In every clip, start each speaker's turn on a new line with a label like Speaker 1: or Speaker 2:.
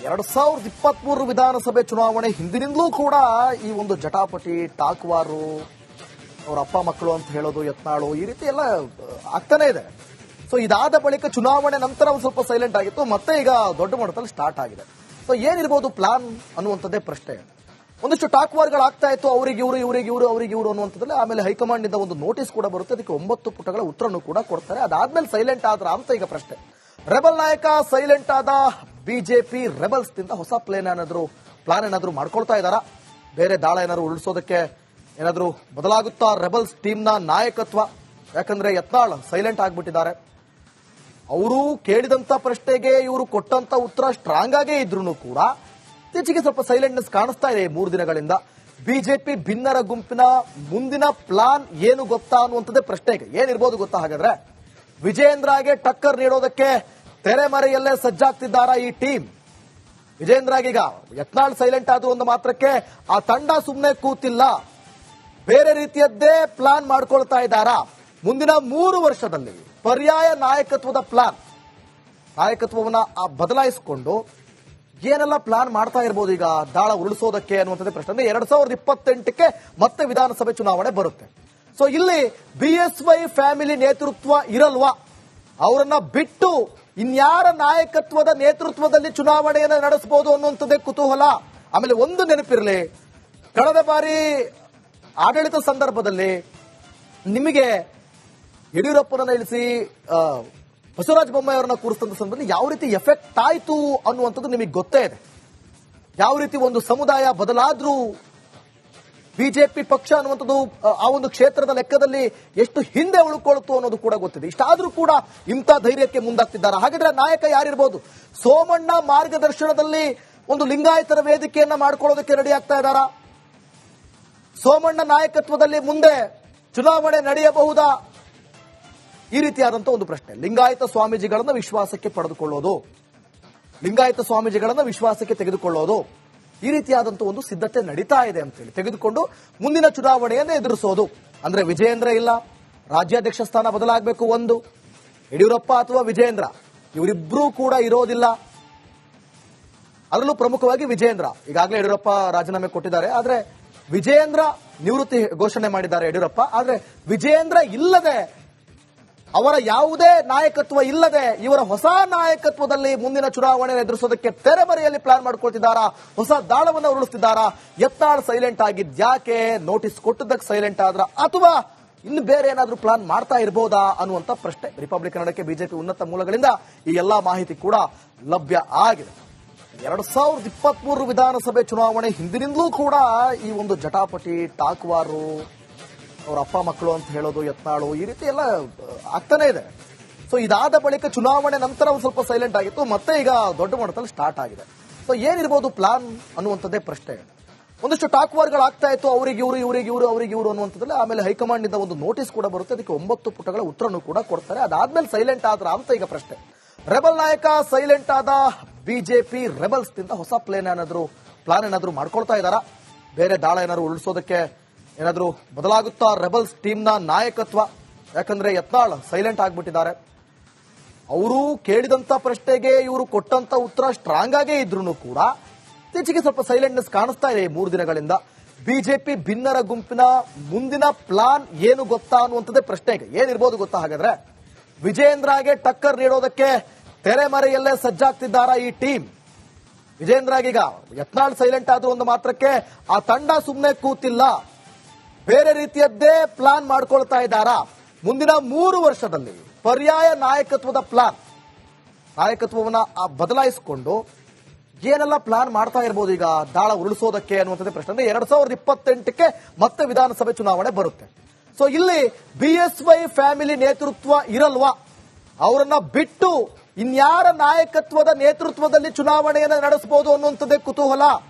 Speaker 1: 2023 ವಿಧಾನಸಭೆ ಚುನಾವಣೆ ಹಿಂದಿನಿಂದಲೂ ಕೂಡ ಈ ಒಂದು ಜಟಾಪಟಿ ಟಾಕ್ವಾರು ಅವರ ಅಪ್ಪ ಮಕ್ಕಳು ಅಂತ ಹೇಳೋದು ಯತ್ನಾಳು ಈ ರೀತಿ ಎಲ್ಲ ಆಗ್ತಾನೆ ಇದೆ. ಸೊ ಇದಾದ ಬಳಿಕ ಚುನಾವಣೆ ನಂತರ ಒಂದು ಸ್ವಲ್ಪ ಸೈಲೆಂಟ್ ಆಗಿತ್ತು, ಮತ್ತೆ ಈಗ ದೊಡ್ಡ ಮಟ್ಟದಲ್ಲಿ ಸ್ಟಾರ್ಟ್ ಆಗಿದೆ. ಸೊ ಏನಿರ್ಬೋದು ಪ್ಲಾನ್ ಅನ್ನುವಂಥದ್ದೇ ಪ್ರಶ್ನೆ. ಒಂದಿಷ್ಟು ಟಾಕ್ವಾರ್ಗಳು ಆಗ್ತಾ ಇತ್ತು, ಅವರಿಗೆ ಇವರು ಅನ್ನುವಂಥದ್ರಲ್ಲಿ. ಆಮೇಲೆ ಹೈಕಮಾಂಡ್ ನಿಂದ ಒಂದು ನೋಟಿಸ್ ಕೂಡ ಬರುತ್ತೆ, ಅದಕ್ಕೆ 9 ಪುಟಗಳ ಉತ್ತರನ್ನು ಕೂಡ ಕೊಡ್ತಾರೆ. ಅದಾದ್ಮೇಲೆ ಸೈಲೆಂಟ್ ಆದ್ರ ಅಂತ ಈಗ ಪ್ರಶ್ನೆ. ರೆಬಲ್ ನಾಯಕ ಸೈಲೆಂಟ್ ಆದ, ಬಿಜೆಪಿ ರೆಬಲ್ಸ್ ನಿಂದ ಹೊಸ ಪ್ಲಾನ್ ಏನಾದ್ರು ಮಾಡ್ಕೊಳ್ತಾ ಇದ್ದಾರಾ? ಬೇರೆ ದಾಳ ಏನಾದ್ರು ಉರುಳಿಸೋದಕ್ಕೆ ಏನಾದ್ರು ಬದಲಾಗುತ್ತಾ ರೆಬಲ್ಸ್ ಟೀಮ್ ನ ನಾಯಕತ್ವ? ಯಾಕಂದ್ರೆ ಯತ್ನಾಳ್ ಸೈಲೆಂಟ್ ಆಗ್ಬಿಟ್ಟಿದ್ದಾರೆ. ಅವರು ಕೇಳಿದಂತ ಪ್ರಶ್ನೆಗೆ ಇವರು ಕೊಟ್ಟಂತ ಉತ್ತರ ಸ್ಟ್ರಾಂಗ್ ಆಗೇ ಇದ್ರು ಕೂಡ ಇತ್ತೀಚೆಗೆ ಸ್ವಲ್ಪ ಸೈಲೆಂಟ್ನೆಸ್ ಕಾಣಿಸ್ತಾ ಇದೆ 3 ದಿನಗಳಿಂದ. ಬಿಜೆಪಿ ಭಿನ್ನರ ಗುಂಪಿನ ಮುಂದಿನ ಪ್ಲಾನ್ ಏನು ಗೊತ್ತಾ ಅನ್ನುವಂಥದ್ದೇ ಪ್ರಶ್ನೆ. ಏನಿರ್ಬೋದು ಗೊತ್ತಾ? ಹಾಗಾದ್ರೆ ವಿಜೇಂದ್ರಗೆ ಟಕ್ಕರ್ ನೀಡೋದಕ್ಕೆ ತೆರೆಮರೆಯಲ್ಲೇ ಸಜ್ಜಾಗ್ತಿದ್ದಾರಾ ಈ ಟೀಮ್? ವಿಜೇಂದ್ರಗೀಗ ಯತ್ನಾಳ್ ಸೈಲೆಂಟ್ ಆದ್ರೂ ಒಂದು ಮಾತ್ರಕ್ಕೆ ಆ ತಂಡ ಸುಮ್ಮನೆ ಕೂತಿಲ್ಲ, ಬೇರೆ ರೀತಿಯದ್ದೇ ಪ್ಲಾನ್ ಮಾಡ್ಕೊಳ್ತಾ ಇದ್ದಾರಾ? ಮುಂದಿನ 3 ವರ್ಷದಲ್ಲಿ ಪರ್ಯಾಯ ನಾಯಕತ್ವದ ಪ್ಲಾನ್, ನಾಯಕತ್ವವನ್ನ ಬದಲಾಯಿಸಿಕೊಂಡು ಏನೆಲ್ಲ ಪ್ಲಾನ್ ಮಾಡ್ತಾ ಇರ್ಬೋದು ಈಗ ದಾಳ ಉರುಳಿಸೋದಕ್ಕೆ ಅನ್ನುವಂಥದ್ದೇ ಪ್ರಶ್ನೆ. 2028ಕ್ಕೆ ಮತ್ತೆ ವಿಧಾನಸಭೆ ಚುನಾವಣೆ ಬರುತ್ತೆ. ಸೊ ಇಲ್ಲಿ ಬಿಎಸ್ವೈ ಫ್ಯಾಮಿಲಿ ನೇತೃತ್ವ ಇರಲ್ವಾ? ಅವರನ್ನ ಬಿಟ್ಟು ಇನ್ಯಾರ ನಾಯಕತ್ವದ ನೇತೃತ್ವದಲ್ಲಿ ಚುನಾವಣೆಯನ್ನು ನಡೆಸಬಹುದು ಅನ್ನುವಂಥದ್ದೇ ಕುತೂಹಲ. ಆಮೇಲೆ ಒಂದು ನೆನಪಿರಲಿ, ಕಳೆದ ಬಾರಿ ಆಡಳಿತ ಸಂದರ್ಭದಲ್ಲಿ ನಿಮಗೆ ಯಡಿಯೂರಪ್ಪನನ್ನ ಇಳಿಸಿ ಬಸವರಾಜ ಬೊಮ್ಮಾಯಿ ಅವರನ್ನ ಕೂರಿಸಿದ ಸಂದರ್ಭದಲ್ಲಿ ಯಾವ ರೀತಿ ಎಫೆಕ್ಟ್ ಆಯಿತು ಅನ್ನುವಂಥದ್ದು ನಿಮಗೆ ಗೊತ್ತೇ ಇದೆ. ಯಾವ ರೀತಿ ಒಂದು ಸಮುದಾಯ ಬದಲಾದ್ರೂ ಬಿಜೆಪಿ ಪಕ್ಷ ಅನ್ನುವಂಥದ್ದು ಆ ಒಂದು ಕ್ಷೇತ್ರದ ಲೆಕ್ಕದಲ್ಲಿ ಎಷ್ಟು ಹಿಂದೆ ಉಳ್ಕೊಳ್ತು ಅನ್ನೋದು ಕೂಡ ಗೊತ್ತಿದೆ. ಇಷ್ಟಾದ್ರೂ ಕೂಡ ಇಂಥ ಧೈರ್ಯಕ್ಕೆ ಮುಂದಾಗ್ತಿದ್ದಾರೆ. ಹಾಗಾದ್ರೆ ನಾಯಕ ಯಾರಿರ್ಬೋದು? ಸೋಮಣ್ಣ ಮಾರ್ಗದರ್ಶನದಲ್ಲಿ ಒಂದು ಲಿಂಗಾಯತರ ವೇದಿಕೆಯನ್ನ ಮಾಡ್ಕೊಳ್ಳೋದಕ್ಕೆ ರೆಡಿ ಆಗ್ತಾ ಇದ್ದಾರಾ? ಸೋಮಣ್ಣ ನಾಯಕತ್ವದಲ್ಲಿ ಮುಂದೆ ಚುನಾವಣೆ ನಡೆಯಬಹುದಾ? ಈ ರೀತಿಯಾದಂಥ ಒಂದು ಪ್ರಶ್ನೆ. ಲಿಂಗಾಯತ ಸ್ವಾಮೀಜಿಗಳನ್ನ ವಿಶ್ವಾಸಕ್ಕೆ ಪಡೆದುಕೊಳ್ಳೋದು, ಲಿಂಗಾಯತ ಸ್ವಾಮೀಜಿಗಳನ್ನ ವಿಶ್ವಾಸಕ್ಕೆ ತೆಗೆದುಕೊಳ್ಳೋದು, ಈ ರೀತಿಯಾದಂಥ ಒಂದು ಸಿದ್ಧತೆ ನಡೀತಾ ಇದೆ ಅಂತೇಳಿ ತೆಗೆದುಕೊಂಡು ಮುಂದಿನ ಚುನಾವಣೆಯನ್ನು ಎದುರಿಸೋದು. ಅಂದ್ರೆ ವಿಜಯೇಂದ್ರ ಇಲ್ಲ, ರಾಜ್ಯಾಧ್ಯಕ್ಷ ಸ್ಥಾನ ಬದಲಾಗಬೇಕು, ಒಂದು ಯಡಿಯೂರಪ್ಪ ಅಥವಾ ವಿಜಯೇಂದ್ರ, ಇವರಿಬ್ಬರೂ ಕೂಡ ಇರೋದಿಲ್ಲ. ಅದರಲ್ಲೂ ಪ್ರಮುಖವಾಗಿ ವಿಜಯೇಂದ್ರ. ಈಗಾಗಲೇ ಯಡಿಯೂರಪ್ಪ ರಾಜೀನಾಮೆ ಕೊಟ್ಟಿದ್ದಾರೆ, ಆದ್ರೆ ವಿಜಯೇಂದ್ರ ನಿವೃತ್ತಿ ಘೋಷಣೆ ಮಾಡಿದ್ದಾರೆ ಯಡಿಯೂರಪ್ಪ. ಆದ್ರೆ ವಿಜಯೇಂದ್ರ ಇಲ್ಲದೆ, ಅವರ ಯಾವುದೇ ನಾಯಕತ್ವ ಇಲ್ಲದೆ ಇವರ ಹೊಸ ನಾಯಕತ್ವದಲ್ಲಿ ಮುಂದಿನ ಚುನಾವಣೆ ಎದುರಿಸೋದಕ್ಕೆ ತೆರೆಮರೆಯಲ್ಲಿ ಪ್ಲಾನ್ ಮಾಡ್ಕೊಳ್ತಿದ್ದಾರಾ? ಹೊಸ ದಾಳವನ್ನು ಉರುಳಿಸ್ತಿದ್ದಾರಾ? ಯತ್ನಾಳ್ ಸೈಲೆಂಟ್ ಆಗಿದ್ಯಾಕೆ? ನೋಟಿಸ್ ಕೊಟ್ಟದಕ್ಕೆ ಸೈಲೆಂಟ್ ಆದ್ರ, ಅಥವಾ ಇನ್ನು ಬೇರೆ ಏನಾದ್ರೂ ಪ್ಲಾನ್ ಮಾಡ್ತಾ ಇರಬಹುದಾ ಅನ್ನುವಂತ ಪ್ರಶ್ನೆ. ರಿಪಬ್ಲಿಕ್ ಕನ್ನಡಕ್ಕೆ ಬಿಜೆಪಿ ಉನ್ನತ ಮೂಲಗಳಿಂದ ಈ ಎಲ್ಲಾ ಮಾಹಿತಿ ಕೂಡ ಲಭ್ಯ ಆಗಿದೆ. 2023 ವಿಧಾನಸಭೆ ಚುನಾವಣೆ ಹಿಂದಿನಿಂದಲೂ ಕೂಡ ಈ ಒಂದು ಜಟಾಪಟಿ ಟಾಕ್ವಾರು, ಅವರ ಅಪ್ಪ ಮಕ್ಕಳು ಅಂತ ಹೇಳೋದು ಯತ್ನಾಳು ಈ ರೀತಿ ಎಲ್ಲ ಆಗ್ತಾನೆ ಇದೆ. ಸೊ ಇದಾದ ಬಳಿಕ ಚುನಾವಣೆ ನಂತರ ಒಂದು ಸ್ವಲ್ಪ ಸೈಲೆಂಟ್ ಆಗಿತ್ತು, ಮತ್ತೆ ಈಗ ದೊಡ್ಡ ಮಟ್ಟದಲ್ಲಿ ಸ್ಟಾರ್ಟ್ ಆಗಿದೆ. ಸೊ ಏನಿರ್ಬೋದು ಪ್ಲಾನ್ ಅನ್ನುವಂಥದ್ದೇ ಪ್ರಶ್ನೆ. ಒಂದಿಷ್ಟು ಟಾಕ್ವಾರ್ಗಳು ಆಗ್ತಾ ಇತ್ತು, ಅವರಿಗೆ ಇವರು ಅನ್ನುವಂಥದ್ರಲ್ಲಿ. ಆಮೇಲೆ ಹೈಕಮಾಂಡ್ ನಿಂದ ಒಂದು ನೋಟಿಸ್ ಕೂಡ ಬರುತ್ತೆ, ಅದಕ್ಕೆ 9 ಪುಟಗಳ ಉತ್ತರನ್ನು ಕೂಡ ಕೊಡ್ತಾರೆ. ಅದಾದ್ಮೇಲೆ ಸೈಲೆಂಟ್ ಆದ್ರ ಅಂತ ಈಗ ಪ್ರಶ್ನೆ. ರೆಬಲ್ ನಾಯಕ ಸೈಲೆಂಟ್ ಆದ, ಬಿಜೆಪಿ ರೆಬಲ್ಸ್ ನಿಂದ ಹೊಸ ಪ್ಲಾನ್ ಏನಾದ್ರು ಮಾಡ್ಕೊಳ್ತಾ ಇದ್ದಾರಾ? ಬೇರೆ ದಾಳ ಏನಾದ್ರು ಉರುಳಿಸೋದಕ್ಕೆ ಏನಾದ್ರು ಬದಲಾಗುತ್ತಾ ರೆಬಲ್ಸ್ ಟೀಮ್ ನ ನಾಯಕತ್ವ? ಯಾಕಂದ್ರೆ ಯತ್ನಾಳ್ ಸೈಲೆಂಟ್ ಆಗ್ಬಿಟ್ಟಿದ್ದಾರೆ. ಅವರು ಕೇಳಿದಂತ ಪ್ರಶ್ನೆಗೆ ಇವರು ಕೊಟ್ಟಂತ ಉತ್ತರ ಸ್ಟ್ರಾಂಗ್ ಆಗೇ ಇದ್ರು ಕೂಡ ಇತ್ತೀಚೆಗೆ ಸ್ವಲ್ಪ ಸೈಲೆಂಟ್ನೆಸ್ ಕಾಣಿಸ್ತಾ ಇದೆ 3 ದಿನಗಳಿಂದ. ಬಿಜೆಪಿ ಭಿನ್ನರ ಗುಂಪಿನ ಮುಂದಿನ ಪ್ಲಾನ್ ಏನು ಗೊತ್ತಾ ಅನ್ನುವಂಥದ್ದೇ ಪ್ರಶ್ನೆ. ಏನಿರ್ಬೋದು ಗೊತ್ತಾ? ಹಾಗಾದ್ರೆ ವಿಜೇಂದ್ರಗೆ ಟಕ್ಕರ್ ನೀಡೋದಕ್ಕೆ ತೆರೆಮರೆಯಲ್ಲೇ ಸಜ್ಜಾಗ್ತಿದ್ದಾರಾ ಈ ಟೀಮ್? ವಿಜೇಂದ್ರಗೀಗ ಯತ್ನಾಳ್ ಸೈಲೆಂಟ್ ಆದ್ರೂ ಒಂದು ಮಾತ್ರಕ್ಕೆ ಆ ತಂಡ ಸುಮ್ಮನೆ ಕೂತಿಲ್ಲ, ಬೇರೆ ರೀತಿಯದ್ದೇ ಪ್ಲಾನ್ ಮಾಡ್ಕೊಳ್ತಾ ಇದ್ದಾರಾ? ಮುಂದಿನ 3 ವರ್ಷದಲ್ಲಿ ಪರ್ಯಾಯ ನಾಯಕತ್ವದ ಪ್ಲಾನ್, ನಾಯಕತ್ವವನ್ನ ಬದಲಾಯಿಸಿಕೊಂಡು ಏನೆಲ್ಲ ಪ್ಲಾನ್ ಮಾಡ್ತಾ ಇರ್ಬೋದು ಈಗ ದಾಳ ಉರುಳಿಸೋದಕ್ಕೆ ಅನ್ನುವಂಥದ್ದೇ ಪ್ರಶ್ನೆ. 2028ಕ್ಕೆ ಮತ್ತೆ ವಿಧಾನಸಭೆ ಚುನಾವಣೆ ಬರುತ್ತೆ. ಸೊ ಇಲ್ಲಿ ಬಿಎಸ್ವೈ ಫ್ಯಾಮಿಲಿ ನೇತೃತ್ವ ಇರಲ್ವಾ? ಅವರನ್ನ ಬಿಟ್ಟು ಇನ್ಯಾರ ನಾಯಕತ್ವದ ನೇತೃತ್ವದಲ್ಲಿ ಚುನಾವಣೆಯನ್ನು ನಡೆಸಬಹುದು ಅನ್ನುವಂಥದ್ದೇ ಕುತೂಹಲ.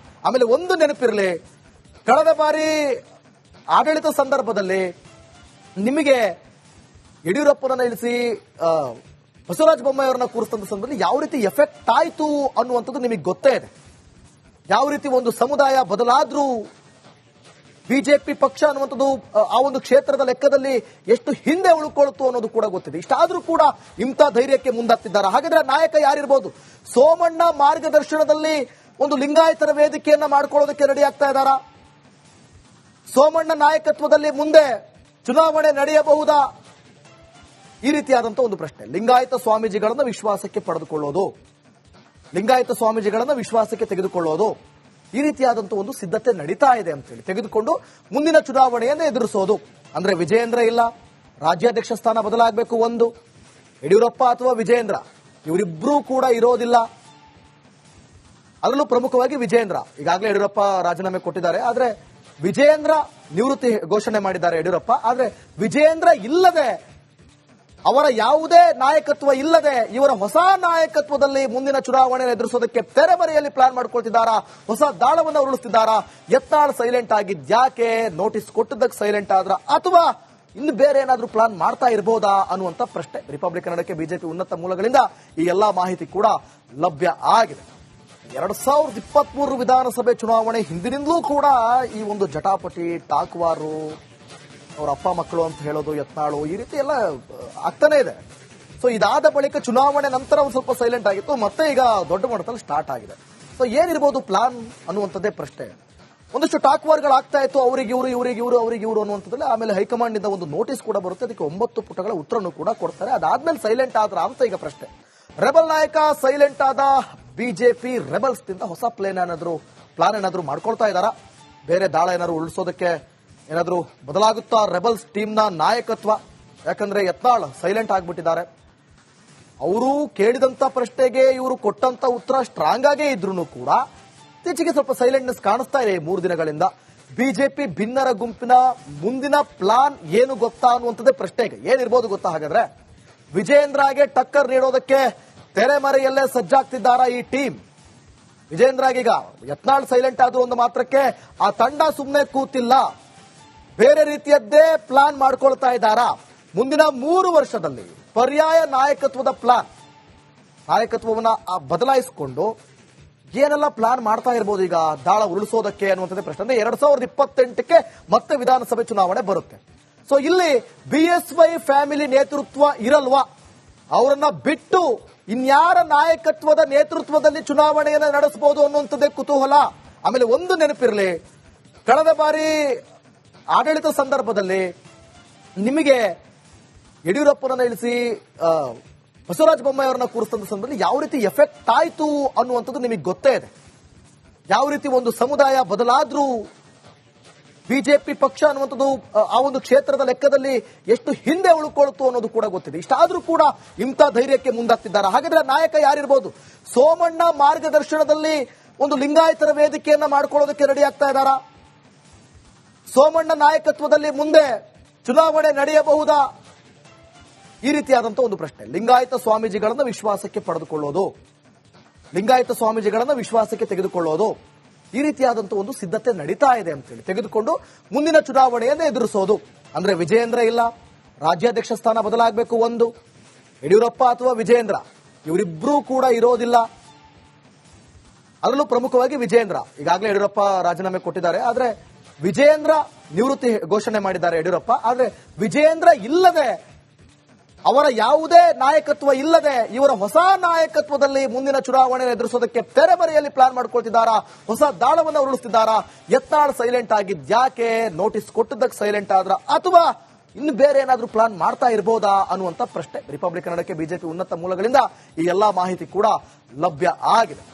Speaker 1: ಆಮೇಲೆ ಒಂದು ನೆನಪಿರಲಿ, ಕಳೆದ ಬಾರಿ ಆಡಳಿತ ಸಂದರ್ಭದಲ್ಲಿ ನಿಮಗೆ ಯಡಿಯೂರಪ್ಪನನ್ನ ಇಳಿಸಿ ಬಸವರಾಜ ಬೊಮ್ಮಾಯಿ ಅವರನ್ನ ಕೂರಿಸಿದ ಸಂದರ್ಭದಲ್ಲಿ ಯಾವ ರೀತಿ ಎಫೆಕ್ಟ್ ಆಯಿತು ಅನ್ನುವಂಥದ್ದು ನಿಮಗೆ ಗೊತ್ತೇ ಇದೆ. ಯಾವ ರೀತಿ ಒಂದು ಸಮುದಾಯ ಬದಲಾದ್ರೂ ಬಿಜೆಪಿ ಪಕ್ಷ ಅನ್ನುವಂಥದ್ದು ಆ ಒಂದು ಕ್ಷೇತ್ರದ ಲೆಕ್ಕದಲ್ಲಿ ಎಷ್ಟು ಹಿಂದೆ ಉಳ್ಕೊಳ್ತು ಅನ್ನೋದು ಕೂಡ ಗೊತ್ತಿದೆ. ಇಷ್ಟಾದ್ರೂ ಕೂಡ ಇಂಥ ಧೈರ್ಯಕ್ಕೆ ಮುಂದಾಗ್ತಿದ್ದಾರೆ. ಹಾಗಾದ್ರೆ ನಾಯಕ ಯಾರಿರ್ಬೋದು? ಸೋಮಣ್ಣ ಮಾರ್ಗದರ್ಶನದಲ್ಲಿ ಒಂದು ಲಿಂಗಾಯತರ ವೇದಿಕೆಯನ್ನ ಮಾಡ್ಕೊಳ್ಳೋದಕ್ಕೆ ರೆಡಿ ಆಗ್ತಾ ಇದ್ದಾರಾ? ಸೋಮಣ್ಣ ನಾಯಕತ್ವದಲ್ಲಿ ಮುಂದೆ ಚುನಾವಣೆ ನಡೆಯಬಹುದಾ? ಈ ರೀತಿಯಾದಂತ ಒಂದು ಪ್ರಶ್ನೆ. ಲಿಂಗಾಯತ ಸ್ವಾಮೀಜಿಗಳನ್ನ ವಿಶ್ವಾಸಕ್ಕೆ ಪಡೆದುಕೊಳ್ಳೋದು, ಲಿಂಗಾಯತ ಸ್ವಾಮೀಜಿಗಳನ್ನ ವಿಶ್ವಾಸಕ್ಕೆ ತೆಗೆದುಕೊಳ್ಳೋದು, ಈ ರೀತಿಯಾದಂತಹ ಒಂದು ಸಿದ್ಧತೆ ನಡೀತಾ ಇದೆ ಅಂತೇಳಿ ತೆಗೆದುಕೊಂಡು ಮುಂದಿನ ಚುನಾವಣೆಯನ್ನು ಎದುರಿಸೋದು. ಅಂದ್ರೆ ವಿಜಯೇಂದ್ರ ಇಲ್ಲ, ರಾಜ್ಯಾಧ್ಯಕ್ಷ ಸ್ಥಾನ ಬದಲಾಗಬೇಕು, ಒಂದು ಯಡಿಯೂರಪ್ಪ ಅಥವಾ ವಿಜಯೇಂದ್ರ ಇವರಿಬ್ಬರೂ ಕೂಡ ಇರೋದಿಲ್ಲ. ಅದರಲ್ಲೂ ಪ್ರಮುಖವಾಗಿ ವಿಜಯೇಂದ್ರ. ಈಗಾಗಲೇ ಯಡಿಯೂರಪ್ಪ ರಾಜೀನಾಮೆ ಕೊಟ್ಟಿದ್ದಾರೆ, ಆದ್ರೆ ವಿಜಯೇಂದ್ರ ನಿವೃತ್ತಿ ಘೋಷಣೆ ಮಾಡಿದ್ದಾರೆ ಯಡಿಯೂರಪ್ಪ. ಆದ್ರೆ ವಿಜಯೇಂದ್ರ ಇಲ್ಲದೆ, ಅವರ ಯಾವುದೇ ನಾಯಕತ್ವ ಇಲ್ಲದೆ ಇವರ ಹೊಸ ನಾಯಕತ್ವದಲ್ಲಿ ಮುಂದಿನ ಚುನಾವಣೆ ಎದುರಿಸೋದಕ್ಕೆ ತೆರೆಮರೆಯಲ್ಲಿ ಪ್ಲಾನ್ ಮಾಡ್ಕೊಳ್ತಿದ್ದಾರಾ? ಹೊಸ ದಾಳವನ್ನು ಉರುಳಿಸ್ತಿದ್ದಾರಾ? ಯತ್ನಾಳ್ ಸೈಲೆಂಟ್ ಆಗಿದ್ಯಾಕೆ? ನೋಟಿಸ್ ಕೊಟ್ಟದಕ್ಕೆ ಸೈಲೆಂಟ್ ಆದ್ರ ಅಥವಾ ಇನ್ನು ಬೇರೆ ಏನಾದ್ರೂ ಪ್ಲಾನ್ ಮಾಡ್ತಾ ಇರಬಹುದಾ ಅನ್ನುವಂತ ಪ್ರಶ್ನೆ ರಿಪಬ್ಲಿಕ್ ಕನ್ನಡಕ್ಕೆ ಬಿಜೆಪಿ ಉನ್ನತ ಮೂಲಗಳಿಂದ ಈ ಎಲ್ಲಾ ಮಾಹಿತಿ ಕೂಡ ಲಭ್ಯ ಆಗಿದೆ. 2023 ವಿಧಾನಸಭೆ ಚುನಾವಣೆ ಹಿಂದಿನಿಂದಲೂ ಕೂಡ ಈ ಒಂದು ಜಟಾಪಟಿ, ಟಾಕ್ವಾರು, ಅವರ ಅಪ್ಪ ಮಕ್ಕಳು ಅಂತ ಹೇಳೋದು, ಯತ್ನಾಳು, ಈ ರೀತಿ ಎಲ್ಲ ಆಗ್ತಾನೆ ಇದೆ. ಸೊ ಇದಾದ ಬಳಿಕ ಚುನಾವಣೆ ನಂತರ ಒಂದು ಸ್ವಲ್ಪ ಸೈಲೆಂಟ್ ಆಗಿತ್ತು, ಮತ್ತೆ ಈಗ ದೊಡ್ಡ ಮಟ್ಟದಲ್ಲಿ ಸ್ಟಾರ್ಟ್ ಆಗಿದೆ. ಸೊ ಏನಿರ್ಬೋದು ಪ್ಲಾನ್ ಅನ್ನುವಂಥದ್ದೇ ಪ್ರಶ್ನೆ. ಒಂದಷ್ಟು ಟಾಕ್ವಾರ್ಗಳಾಗ್ತಾ ಇತ್ತು, ಅವರಿಗೆ ಇವರು ಅನ್ನುವಂಥದ್ರಲ್ಲಿ. ಆಮೇಲೆ ಹೈಕಮಾಂಡ್ ನಿಂದ ಒಂದು ನೋಟಿಸ್ ಕೂಡ ಬರುತ್ತೆ, ಅದಕ್ಕೆ 9 ಪುಟಗಳ ಉತ್ತರನ್ನು ಕೂಡ ಕೊಡ್ತಾರೆ. ಅದಾದ್ಮೇಲೆ ಸೈಲೆಂಟ್ ಆದ್ರ ಅಂತ ಈಗ ಪ್ರಶ್ನೆ. ರೆಬಲ್ ನಾಯಕ ಸೈಲೆಂಟ್ ಆದ ಬಿಜೆಪಿ ರೆಬಲ್ಸ್ ನಿಂದ ಹೊಸ ಪ್ಲಾನ್ ಏನಾದ್ರು ಮಾಡ್ಕೊಳ್ತಾ ಇದ್ದಾರಾ? ಬೇರೆ ದಾಳ ಏನಾದ್ರು ಉಳಿಸೋದಕ್ಕೆ ಏನಾದ್ರು ಬದಲಾಗುತ್ತಾ ರೆಬಲ್ಸ್ ಟೀಮ್ನ ನಾಯಕತ್ವ? ಯಾಕಂದ್ರೆ ಯತ್ನಾಳ್ ಸೈಲೆಂಟ್ ಆಗ್ಬಿಟ್ಟಿದ್ದಾರೆ. ಅವರು ಕೇಳಿದಂತ ಪ್ರಶ್ನೆಗೆ ಇವರು ಕೊಟ್ಟಂತ ಉತ್ತರ ಸ್ಟ್ರಾಂಗ್ ಆಗೇ ಇದ್ರು ಕೂಡ ಇತ್ತೀಚೆಗೆ ಸ್ವಲ್ಪ ಸೈಲೆಂಟ್ನೆಸ್ ಕಾಣಿಸ್ತಾ ಇದೆ 3 ದಿನಗಳಿಂದ. ಬಿಜೆಪಿ ಭಿನ್ನರ ಗುಂಪಿನ ಮುಂದಿನ ಪ್ಲಾನ್ ಏನು ಗೊತ್ತಾ ಅನ್ನುವಂಥದ್ದೇ ಪ್ರಶ್ನೆ. ಈಗ ಏನಿರ್ಬೋದು ಗೊತ್ತಾ? ಹಾಗಾದ್ರೆ ವಿಜಯೇಂದ್ರಗೆ ಟಕ್ಕರ್ ನೀಡೋದಕ್ಕೆ ತೆರೆಮರೆಯಲ್ಲೇ ಸಜ್ಜಾಗ್ತಿದ್ದಾರಾ ಈ ಟೀಮ್? ವಿಜಯೇಂದ್ರಗೀಗ ಯತ್ನಾಳ್ ಸೈಲೆಂಟ್ ಆದ್ರೂ ಒಂದು ಮಾತ್ರಕ್ಕೆ ಆ ತಂಡ ಸುಮ್ಮನೆ ಕೂತಿಲ್ಲ, ಬೇರೆ ರೀತಿಯದ್ದೇ ಪ್ಲಾನ್ ಮಾಡ್ಕೊಳ್ತಾ ಇದ್ದಾರಾ? ಮುಂದಿನ 3 ವರ್ಷದಲ್ಲಿ ಪರ್ಯಾಯ ನಾಯಕತ್ವದ ಪ್ಲಾನ್, ನಾಯಕತ್ವವನ್ನ ಬದಲಾಯಿಸಿಕೊಂಡು ಏನೆಲ್ಲ ಪ್ಲಾನ್ ಮಾಡ್ತಾ ಇರಬಹುದು ಈಗ ದಾಳ ಉರುಳಿಸೋದಕ್ಕೆ ಅನ್ನುವಂಥದ್ದೇ ಪ್ರಶ್ನೆ. ಅಂದ್ರೆ 2028ಕ್ಕೆ ಮತ್ತೆ ವಿಧಾನಸಭೆ ಚುನಾವಣೆ ಬರುತ್ತೆ. ಸೊ ಇಲ್ಲಿ ಬಿಎಸ್ವೈ ಫ್ಯಾಮಿಲಿ ನೇತೃತ್ವ ಇರಲ್ವಾ? ಅವರನ್ನ ಬಿಟ್ಟು ಇನ್ಯಾರ ನಾಯಕತ್ವದ ನೇತೃತ್ವದಲ್ಲಿ ಚುನಾವಣೆಯನ್ನು ನಡೆಸಬಹುದು ಅನ್ನುವಂಥದ್ದೇ ಕುತೂಹಲ. ಆಮೇಲೆ ಒಂದು ನೆನಪಿರಲಿ, ಕಳೆದ ಬಾರಿ ಆಡಳಿತ ಸಂದರ್ಭದಲ್ಲಿ ನಿಮಗೆ ಯಡಿಯೂರಪ್ಪನನ್ನ ಇಳಿಸಿ ಬಸವರಾಜ ಬೊಮ್ಮಾಯಿ ಅವರನ್ನ ಕೂರಿಸಿದ ಸಂದರ್ಭದಲ್ಲಿ ಯಾವ ರೀತಿ ಎಫೆಕ್ಟ್ ಆಯಿತು ಅನ್ನುವಂಥದ್ದು ನಿಮಗೆ ಗೊತ್ತೇ ಇದೆ. ಯಾವ ರೀತಿ ಒಂದು ಸಮುದಾಯ ಬದಲಾದ್ರೂ ಬಿಜೆಪಿ ಪಕ್ಷ ಅನ್ನುವಂಥದ್ದು ಆ ಒಂದು ಕ್ಷೇತ್ರದ ಲೆಕ್ಕದಲ್ಲಿ ಎಷ್ಟು ಹಿಂದೆ ಉಳ್ಕೊಳ್ತು ಅನ್ನೋದು ಕೂಡ ಗೊತ್ತಿದೆ. ಇಷ್ಟಾದ್ರೂ ಕೂಡ ಇಂಥ ಧೈರ್ಯಕ್ಕೆ ಮುಂದಾಗ್ತಿದ್ದಾರೆ. ಹಾಗಾದ್ರೆ ನಾಯಕ ಯಾರಿರ್ಬೋದು? ಸೋಮಣ್ಣ ಮಾರ್ಗದರ್ಶನದಲ್ಲಿ ಒಂದು ಲಿಂಗಾಯತರ ವೇದಿಕೆಯನ್ನ ಮಾಡ್ಕೊಳ್ಳೋದಕ್ಕೆ ರೆಡಿ ಆಗ್ತಾ ಇದ್ದಾರಾ? ಸೋಮಣ್ಣ ನಾಯಕತ್ವದಲ್ಲಿ ಮುಂದೆ ಚುನಾವಣೆ ನಡೆಯಬಹುದಾ? ಈ ರೀತಿಯಾದಂತಹ ಒಂದು ಪ್ರಶ್ನೆ. ಲಿಂಗಾಯತ ಸ್ವಾಮೀಜಿಗಳನ್ನ ವಿಶ್ವಾಸಕ್ಕೆ ಪಡೆದುಕೊಳ್ಳೋದು, ಲಿಂಗಾಯತ ಸ್ವಾಮೀಜಿಗಳನ್ನ ವಿಶ್ವಾಸಕ್ಕೆ ತೆಗೆದುಕೊಳ್ಳೋದು, ಈ ರೀತಿಯಾದಂತಹ ಒಂದು ಸಿದ್ಧತೆ ನಡೀತಾ ಇದೆ ಅಂತೇಳಿ ತೆಗೆದುಕೊಂಡು ಮುಂದಿನ ಚುನಾವಣೆಯನ್ನು ಎದುರಿಸೋದು. ಅಂದ್ರೆ ವಿಜಯೇಂದ್ರ ಇಲ್ಲ, ರಾಜ್ಯಾಧ್ಯಕ್ಷ ಸ್ಥಾನ ಬದಲಾಗಬೇಕು, ಒಂದು ಯಡಿಯೂರಪ್ಪ ಅಥವಾ ವಿಜಯೇಂದ್ರ ಇವರಿಬ್ಬರೂ ಕೂಡ ಇರೋದಿಲ್ಲ. ಅದರಲ್ಲೂ ಪ್ರಮುಖವಾಗಿ ವಿಜಯೇಂದ್ರ. ಈಗಾಗಲೇ ಯಡಿಯೂರಪ್ಪ ರಾಜೀನಾಮೆ ಕೊಟ್ಟಿದ್ದಾರೆ, ಆದ್ರೆ ವಿಜಯೇಂದ್ರ ನಿವೃತ್ತಿ ಘೋಷಣೆ ಮಾಡಿದ್ದಾರೆ ಯಡಿಯೂರಪ್ಪ. ಆದ್ರೆ ವಿಜಯೇಂದ್ರ ಇಲ್ಲದೆ, ಅವರ ಯಾವುದೇ ನಾಯಕತ್ವ ಇಲ್ಲದೆ ಇವರ ಹೊಸ ನಾಯಕತ್ವದಲ್ಲಿ ಮುಂದಿನ ಚುನಾವಣೆ ಎದುರಿಸೋದಕ್ಕೆ ತೆರೆಮರೆಯಲ್ಲಿ ಪ್ಲಾನ್ ಮಾಡ್ಕೊಳ್ತಿದ್ದಾರಾ? ಹೊಸ ದಾಳವನ್ನು ಉರುಳಿಸ್ತಿದ್ದಾರಾ? ಯತ್ನಾಳ್ ಸೈಲೆಂಟ್ ಆಗಿದ್ಯಾಕೆ? ನೋಟಿಸ್ ಕೊಟ್ಟದಕ್ಕೆ ಸೈಲೆಂಟ್ ಆದ್ರ ಅಥವಾ ಇನ್ನು ಬೇರೆ ಏನಾದ್ರೂ ಪ್ಲಾನ್ ಮಾಡ್ತಾ ಇರಬಹುದಾ ಅನ್ನುವಂತ ಪ್ರಶ್ನೆ ರಿಪಬ್ಲಿಕ್ ಕನ್ನಡಕ್ಕೆ ಬಿಜೆಪಿ ಉನ್ನತ ಮೂಲಗಳಿಂದ ಈ ಎಲ್ಲಾ ಮಾಹಿತಿ ಕೂಡ ಲಭ್ಯ ಆಗಿದೆ.